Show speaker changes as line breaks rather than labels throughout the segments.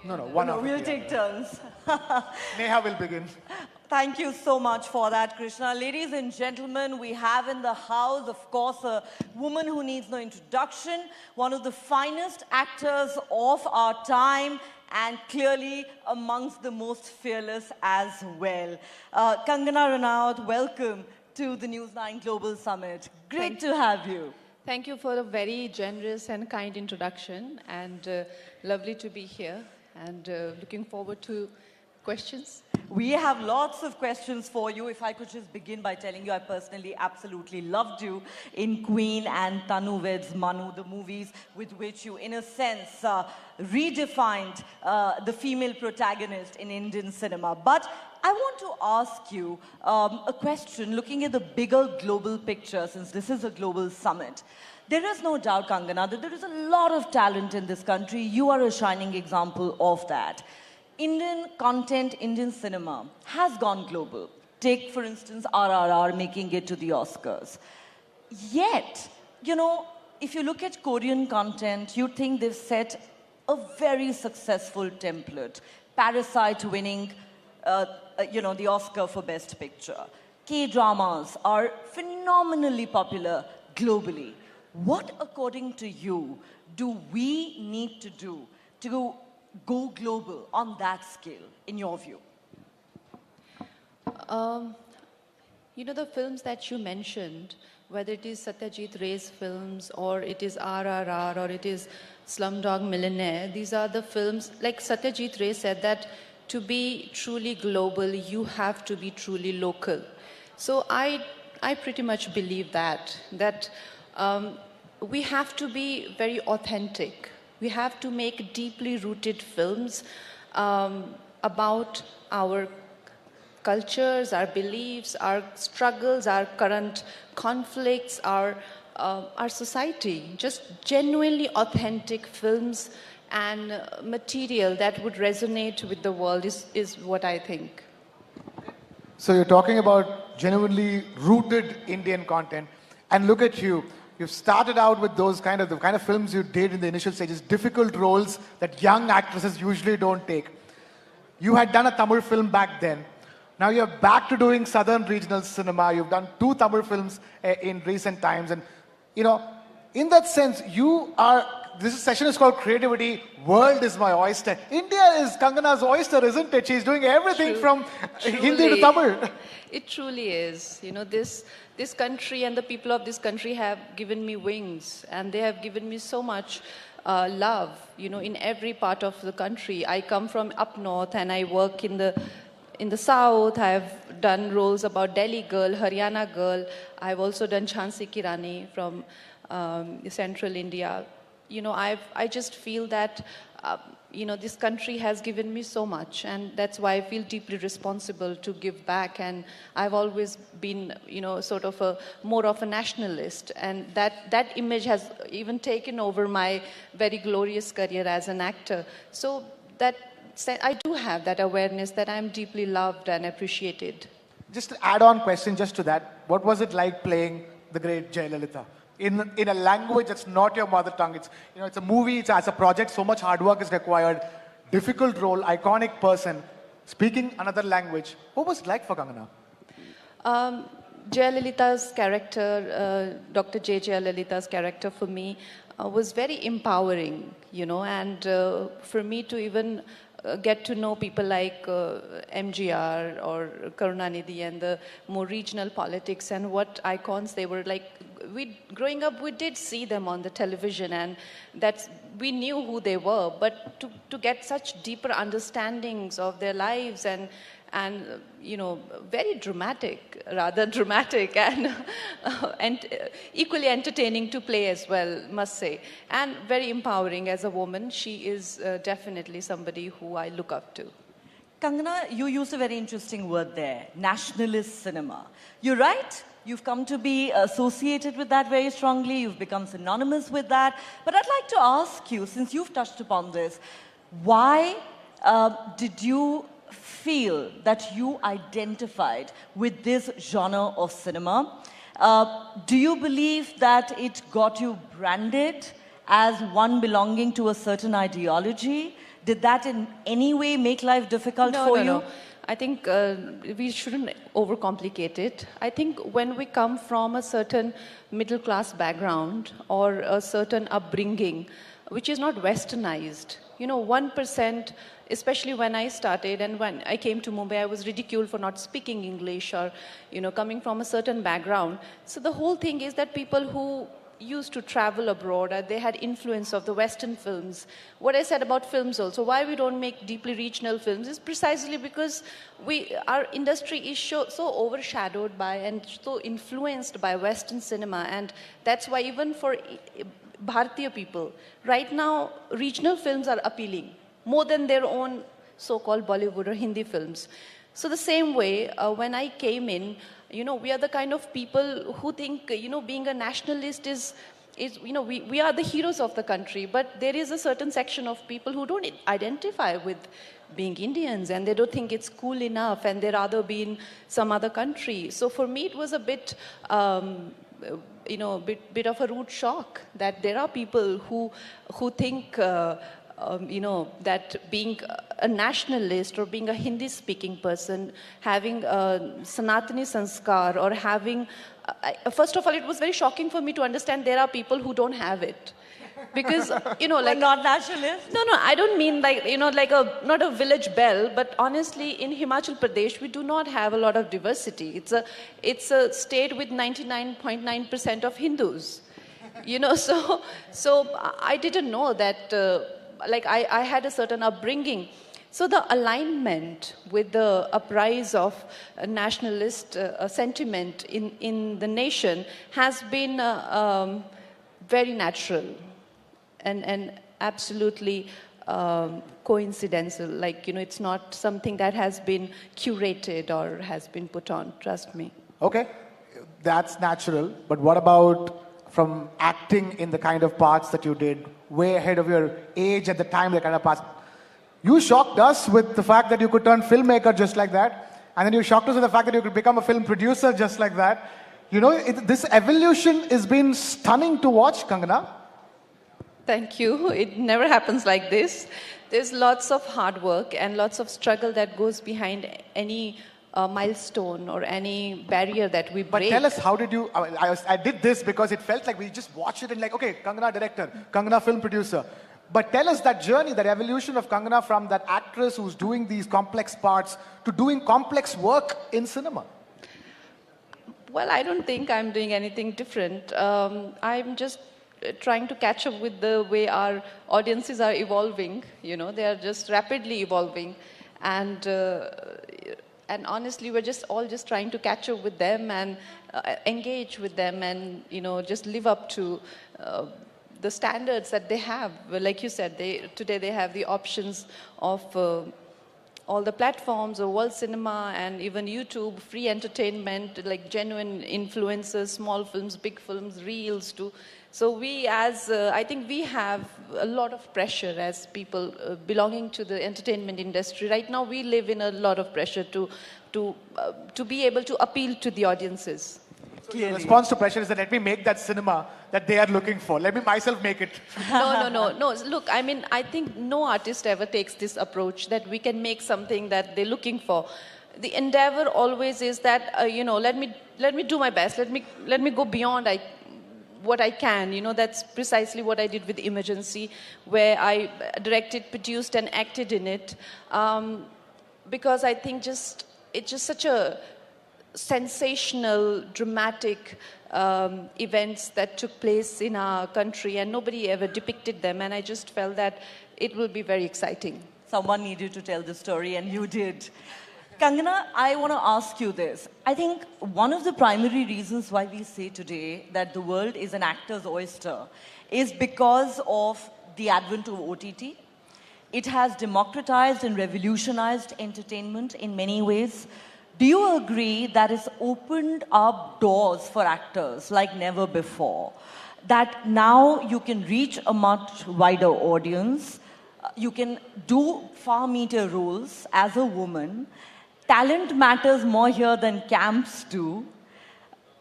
No, one
No,
after
we'll
the
take
other.
turns.
Neha will begin.
Thank you so much for that, Krishna. Ladies and gentlemen, we have in the house, of course, a woman who needs no introduction, one of the finest actors of our time, and clearly amongst the most fearless as well. Kangana Ranaut, welcome to the News 9 Global Summit. Great to have you.
Thank you for a very generous and kind introduction, and lovely to be here, and looking forward to questions.
We have lots of questions for you. If I could just begin by telling you, I personally absolutely loved you in Queen and Tanu Veds Manu, the movies with which you, in a sense, redefined the female protagonist in Indian cinema. But I want to ask you a question looking at the bigger global picture, since this is a global summit. There is no doubt, Kangana, that there is a lot of talent in this country. You are a shining example of that. Indian content, Indian cinema has gone global. Take, for instance, RRR making it to the Oscars. Yet, you know, if you look at Korean content, you'd think they've set a very successful template. Parasite winning, the Oscar for Best Picture. K-dramas are phenomenally popular globally. What, according to you, do we need to do to go global on that scale, in your view?
You know, the films that you mentioned, whether it is Satyajit Ray's films, or it is RRR, or it is Slumdog Millionaire, these are the films, like Satyajit Ray said, that to be truly global, you have to be truly local. So I pretty much believe that we have to be very authentic. We have to make deeply rooted films about our cultures, our beliefs, our struggles, our current conflicts, our society. Just genuinely authentic films and material that would resonate with the world is what I think.
So you're talking about genuinely rooted Indian content. And look at you. You've started out with the kind of films you did in the initial stages, difficult roles that young actresses usually don't take. You had done a Tamil film back then. Now you're back to doing Southern regional cinema. You've done 2 Tamil films in recent times. And, you know, in that sense, this session is called Creativity, World is My Oyster. India is Kangana's oyster, isn't it? She's doing everything from Hindi to Tamil.
It truly is. You know, this country and the people of this country have given me wings, and they have given me so much love, you know, in every part of the country. I come from up north and I work in the south. I have done roles about Delhi girl, Haryana girl. I've also done Jhansi Ki Rani from central India. You know, I just feel that, you know, this country has given me so much, and that's why I feel deeply responsible to give back. And I've always been, you know, sort of more of a nationalist, and that image has even taken over my very glorious career as an actor. So that I do have that awareness that I'm deeply loved and appreciated.
Just an add-on question just to that. What was it like playing the great Jayalalitha? In a language that's not your mother tongue. It's a movie, it's as a project, so much hard work is required. Difficult role, iconic person, speaking another language. What was it like for Kangana?
Jayalalitha's character, Dr. J. Jayalalitha's character for me was very empowering, you know, and for me to even get to know people like MGR or Karunanidhi and the more regional politics and what icons they were like. Growing up, we did see them on the television, and we knew who they were, but to get such deeper understandings of their lives and you know, very dramatic, rather dramatic, and equally entertaining to play as well, must say, and very empowering as a woman. She is definitely somebody who I look up to.
Kangana, you used a very interesting word there, nationalist cinema. You're right. You've come to be associated with that very strongly. You've become synonymous with that. But I'd like to ask you, since you've touched upon this, why did you feel that you identified with this genre of cinema? Do you believe that it got you branded as one belonging to a certain ideology? Did that in any way make life difficult for you?
No. I think we shouldn't overcomplicate it. I think when we come from a certain middle class background or a certain upbringing, which is not westernized, 1%, especially when I started and when I came to Mumbai, I was ridiculed for not speaking English or, coming from a certain background. So the whole thing is that people who used to travel abroad, they had influence of the Western films. What I said about films also, why we don't make deeply regional films is precisely because our industry is so overshadowed by and so influenced by Western cinema, and that's why even for Bharatiya people, right now regional films are appealing more than their own so-called Bollywood or Hindi films. So the same way, when I came in, we are the kind of people who think, being a nationalist is we are the heroes of the country, but there is a certain section of people who don't identify with being Indians and they don't think it's cool enough and they'd rather be in some other country. So for me, it was a bit, bit of a rude shock that there are people who think, that being a nationalist or being a Hindi-speaking person, having a Sanatani Sanskar or having... first of all, it was very shocking for me to understand there are people who don't have it. Because, like...
not nationalist?
No, I don't mean like, not a village belle, but honestly, in Himachal Pradesh, we do not have a lot of diversity. It's a state with 99.9% of Hindus. So I didn't know that... I had a certain upbringing. So the alignment with the uprise of a nationalist sentiment in the nation has been very natural and absolutely coincidental. It's not something that has been curated or has been put on, trust me.
Okay, that's natural. But what about from acting in the kind of parts that you did, way ahead of your age at the time, the kind of parts? You shocked us with the fact that you could turn filmmaker just like that. And then you shocked us with the fact that you could become a film producer just like that. This evolution has been stunning to watch, Kangana.
Thank you. It never happens like this. There's lots of hard work and lots of struggle that goes behind any milestone or any barrier that we break.
But tell us, how did you... I did this because it felt like we just watched it and like, okay, Kangana director, Kangana film producer. But tell us that journey, that evolution of Kangana from that actress who's doing these complex parts to doing complex work in cinema.
Well, I don't think I'm doing anything different. I'm just trying to catch up with the way our audiences are evolving. They are just rapidly evolving. And honestly, we're all just trying to catch up with them and engage with them and, just live up to the standards that they have. Like you said, today they have the options of all the platforms of world cinema and even YouTube, free entertainment, like genuine influencers, small films, big films, reels too. So I think we have a lot of pressure as people belonging to the entertainment industry. Right now, we live in a lot of pressure to be able to appeal to the audiences.
So the response to pressure is that let me make that cinema that they are looking for. Let me myself make it.
No. Look, I think no artist ever takes this approach that we can make something that they're looking for. The endeavor always is that, let me do my best. Let me go beyond what I can. That's precisely what I did with Emergency, where I directed, produced, and acted in it. Because I think it's just such a sensational, dramatic events that took place in our country, and nobody ever depicted them. And I just felt that it will be very exciting.
Someone needed to tell the story, and you did. Kangana, I want to ask you this. I think one of the primary reasons why we say today that the world is an actor's oyster is because of the advent of OTT. It has democratized and revolutionized entertainment in many ways. Do you agree that it's opened up doors for actors like never before? That now you can reach a much wider audience, you can do far meatier roles as a woman, talent matters more here than camps do.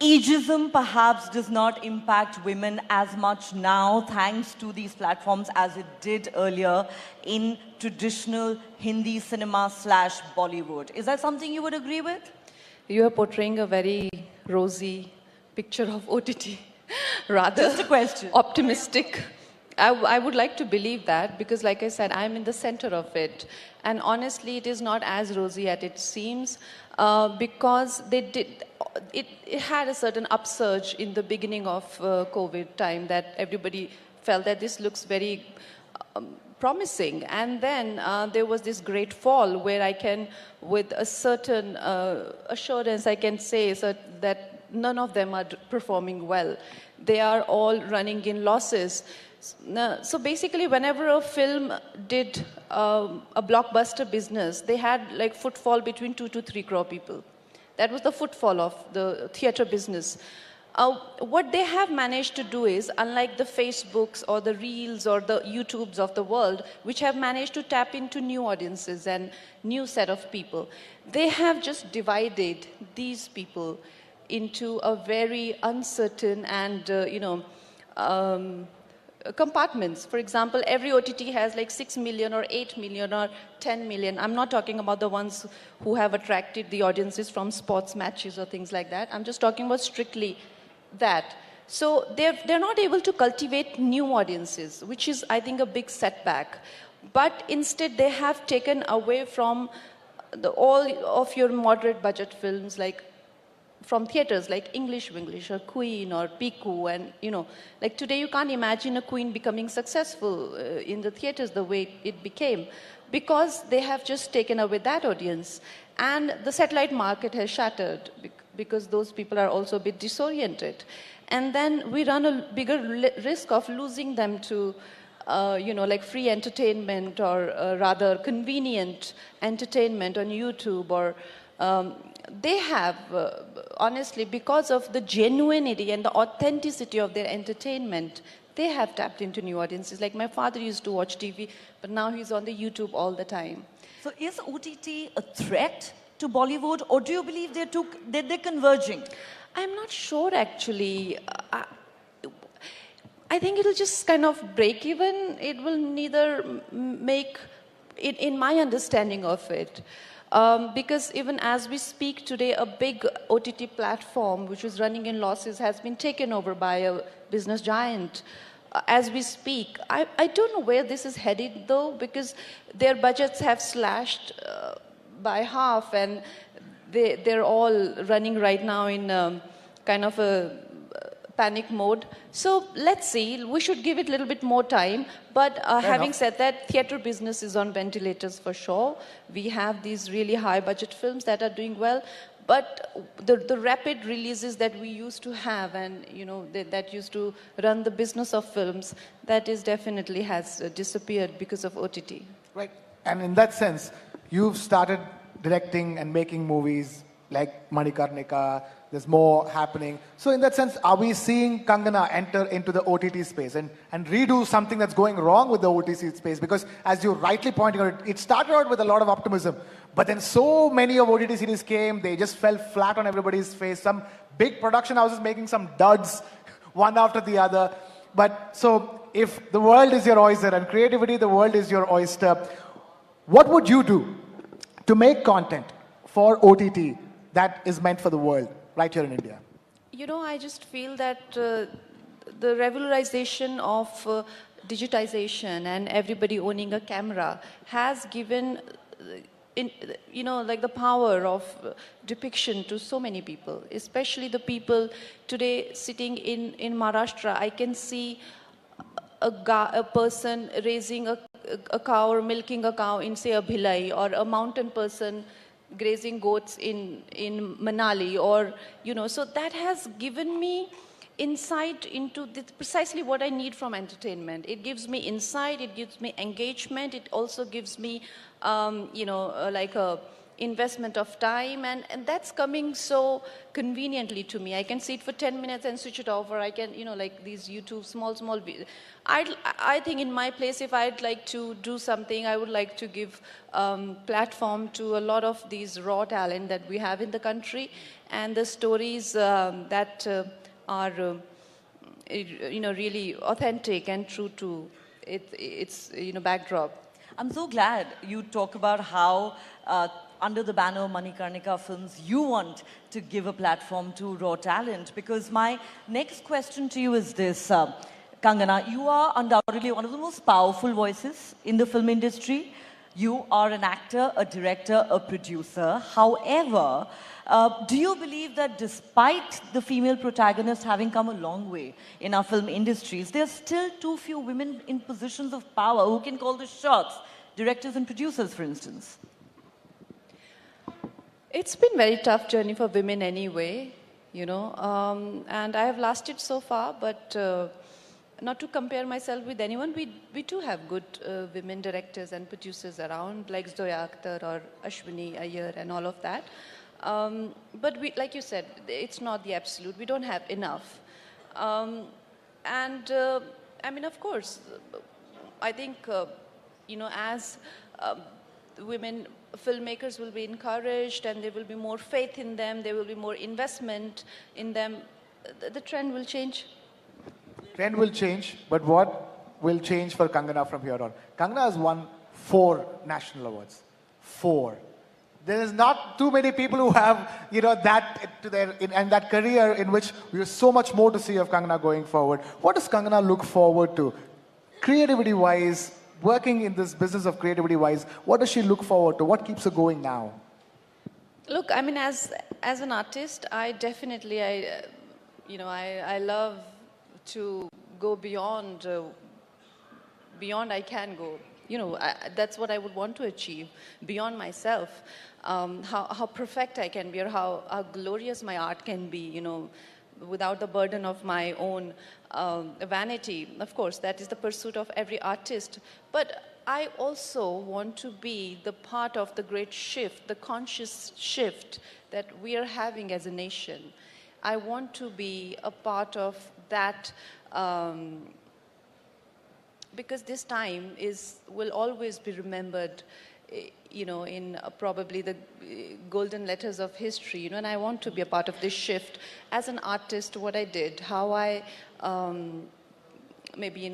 ageism perhaps does not impact women as much now thanks to these platforms as it did earlier in traditional Hindi cinema slash Bollywood. Is that something you would agree with?
You are portraying a very rosy picture of OTT, rather
Just a question.
optimistic. I would like to believe that because, like I said, I'm in the center of it. And honestly, it is not as rosy as it seems because it had a certain upsurge in the beginning of COVID time that everybody felt that this looks very promising. And then there was this great fall where I can, with a certain assurance, I can say that none of them are performing well. They are all running in losses. So basically, whenever a film did a blockbuster business, they had like footfall between 2 to 3 crore people. That was the footfall of the theater business. What they have managed to do is, unlike the Facebooks or the Reels or the YouTubes of the world, which have managed to tap into new audiences and new set of people, they have just divided these people into a very uncertain and, compartments. For example, every OTT has like 6 million or 8 million or 10 million. I'm not talking about the ones who have attracted the audiences from sports matches or things like that. I'm just talking about strictly that. So they're not able to cultivate new audiences, which is, I think, a big setback. But instead, they have taken away from all of your moderate budget films from theaters like English Winglish or Queen or Piku, and like today you can't imagine a Queen becoming successful in the theaters the way it became because they have just taken away that audience, and the satellite market has shattered because those people are also a bit disoriented, and then we run a bigger risk of losing them to like free entertainment or rather convenient entertainment on YouTube or they have, honestly, because of the genuinity and the authenticity of their entertainment, they have tapped into new audiences. Like my father used to watch TV, but now he's on the YouTube all the time.
So is OTT a threat to Bollywood, or do you believe they're converging?
I'm not sure, actually. I think it'll just kind of break even. It will neither make, in my understanding of it, because even as we speak today, a big OTT platform which was running in losses has been taken over by a business giant. As we speak, I don't know where this is headed though, because their budgets have slashed by half, and they're all running right now in kind of a panic mode. So let's see, we should give it a little bit more time. But having said that, theater business is on ventilators for sure. We have these really high budget films that are doing well. But the rapid releases that we used to have and that used to run the business of films, that is definitely has disappeared because of OTT.
Right. And in that sense, you've started directing and making movies like Manikarnika. There's more happening. So in that sense, are we seeing Kangana enter into the OTT space and redo something that's going wrong with the OTT space? Because as you rightly pointed out, it started out with a lot of optimism. But then so many of OTT series came, they just fell flat on everybody's face. Some big production houses making some duds, one after the other. But so if the world is your oyster and creativity, the world is your oyster, what would you do to make content for OTT that is meant for the world right here in India?
I just feel that the regularization of digitization and everybody owning a camera has given like the power of depiction to so many people, especially the people today sitting in Maharashtra. I can see a person raising a cow or milking a cow in, say, a Bhilai, or a mountain person grazing goats in Manali, or, so that has given me insight into precisely what I need from entertainment. It gives me insight, it gives me engagement, it also gives me, like a investment of time, and that's coming so conveniently to me. I can see it for 10 minutes and switch it off, or I can, like these YouTube small I think in my place, if I'd like to do something, I would like to give platform to a lot of these raw talent that we have in the country, and the stories that are really authentic and true to its backdrop.
I'm so glad you talk about how under the banner Manikarnika Films, you want to give a platform to raw talent, because my next question to you is this. Kangana, you are undoubtedly one of the most powerful voices in the film industry. You are an actor, a director, a producer. However, do you believe that despite the female protagonists having come a long way in our film industries, there are still too few women in positions of power who can call the shots? Directors and producers, for instance.
It's been a very tough journey for women anyway, and I have lasted so far, but not to compare myself with anyone, we do have good women directors and producers around, like Zoya Akhtar or Ashwini Iyer and all of that. But like you said, it's not the absolute. We don't have enough. I mean, of course, I think, as women filmmakers will be encouraged and there will be more faith in them, there will be more investment in them, the trend will change.
Trend will change, but what will change for Kangana from here on? Kangana has won 4 national awards. 4. There is not too many people who have, that to their and that career in which we have so much more to see of Kangana going forward. What does Kangana look forward to, creativity-wise, working in this business of creativity-wise? What does she look forward to? What keeps her going now?
Look, I mean, as an artist, I definitely, I love to go beyond I can go. That's what I would want to achieve, beyond myself. How perfect I can be, or how glorious my art can be, without the burden of my own vanity. Of course, that is the pursuit of every artist. But I also want to be the part of the great shift, the conscious shift that we are having as a nation. I want to be a part of that, because this time will always be remembered, in probably the golden letters of history, and I want to be a part of this shift. As an artist, what I did, how I maybe,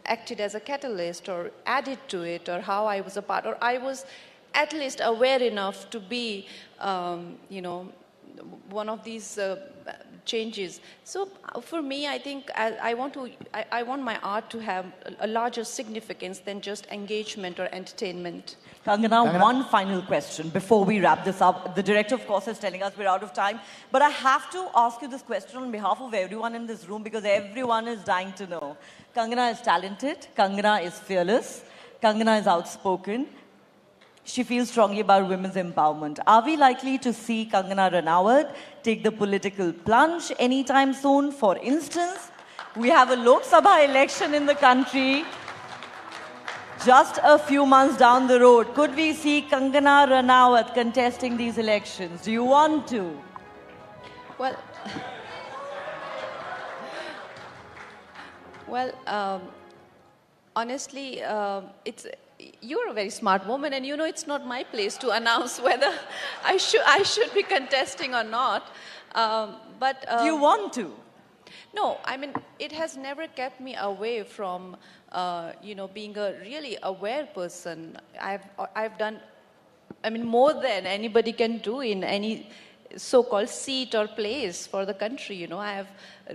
acted as a catalyst or added to it, or how I was a part, or I was at least aware enough to be, one of these changes. So for me, I think I want my art to have a larger significance than just engagement or entertainment.
Kangana, one final question before we wrap this up. The director, of course, is telling us we're out of time, but I have to ask you this question on behalf of everyone in this room, because everyone is dying to know. Kangana is talented, Kangana is fearless, Kangana is outspoken. She feels strongly about women's empowerment. Are we likely to see Kangana Ranaut take the political plunge anytime soon? For instance, we have a Lok Sabha election in the country just a few months down the road. Could we see Kangana Ranaut contesting these elections? Do you want to?
Well, honestly, you're a very smart woman, and it's not my place to announce whether I should be contesting or not. But
do you want to?
No, I mean, it has never kept me away from being a really aware person. I've done, I mean, more than anybody can do in any so-called seat or place for the country. I have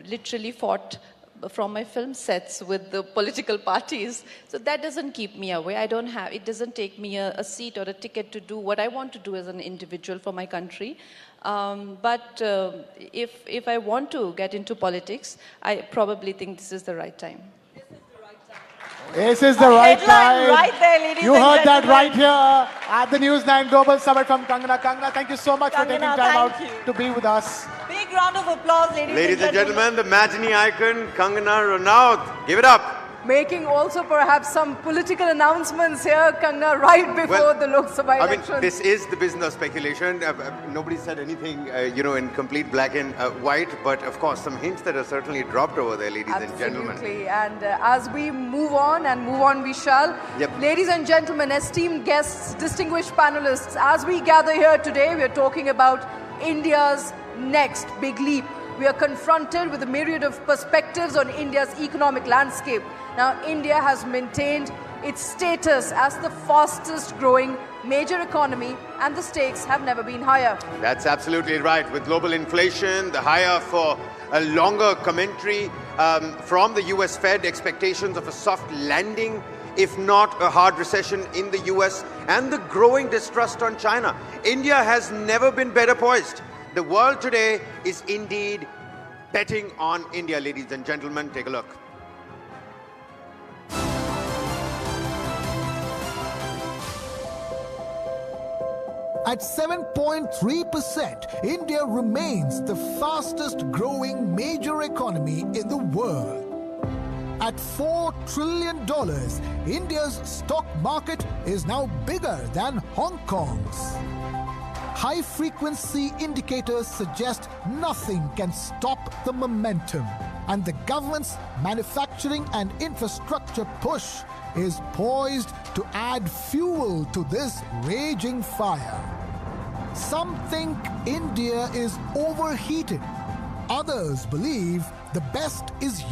literally fought from my film sets with the political parties. So that doesn't keep me away. It doesn't take me a seat or a ticket to do what I want to do as an individual for my country. But if I want to get into politics, I probably think this is the right time.
This is the right time.
Right there, ladies
you
and
heard that
gentlemen.
right here at the News 9 Global Summit from Kangana. Kangana, thank you so much for taking
Kangana,
time out
thank you.
to be with us.
Big round of applause, ladies and
Ladies and gentlemen, the Matinee icon, Kangana Ranaut. Give it up. making also perhaps some political announcements here, Kangana, right before the Lok Sabha elections.
I mean, this is the business of speculation. Nobody said anything, in complete black and white, but of course, some hints that are certainly dropped over there, ladies and gentlemen.
Absolutely. And as we move on we shall.
Yep.
Ladies and gentlemen, esteemed guests, distinguished panelists, as we gather here today, we are talking about India's next big leap. We are confronted with a myriad of perspectives on India's economic landscape. Now, India has maintained its status as the fastest growing major economy, and the stakes have never been higher.
That's absolutely right. With global inflation, the higher for a longer commentary from the US Fed, expectations of a soft landing, if not a hard recession in the US, and the growing distrust on China. India has never been better poised. The world today is indeed betting on India, ladies and gentlemen. Take a look.
At 7.3%, India remains the fastest growing major economy in the world. At $4 trillion, India's stock market is now bigger than Hong Kong's. High-frequency indicators suggest nothing can stop the momentum, and the government's manufacturing and infrastructure push is poised to add fuel to this raging fire. Some think India is overheated. Others believe the best is yet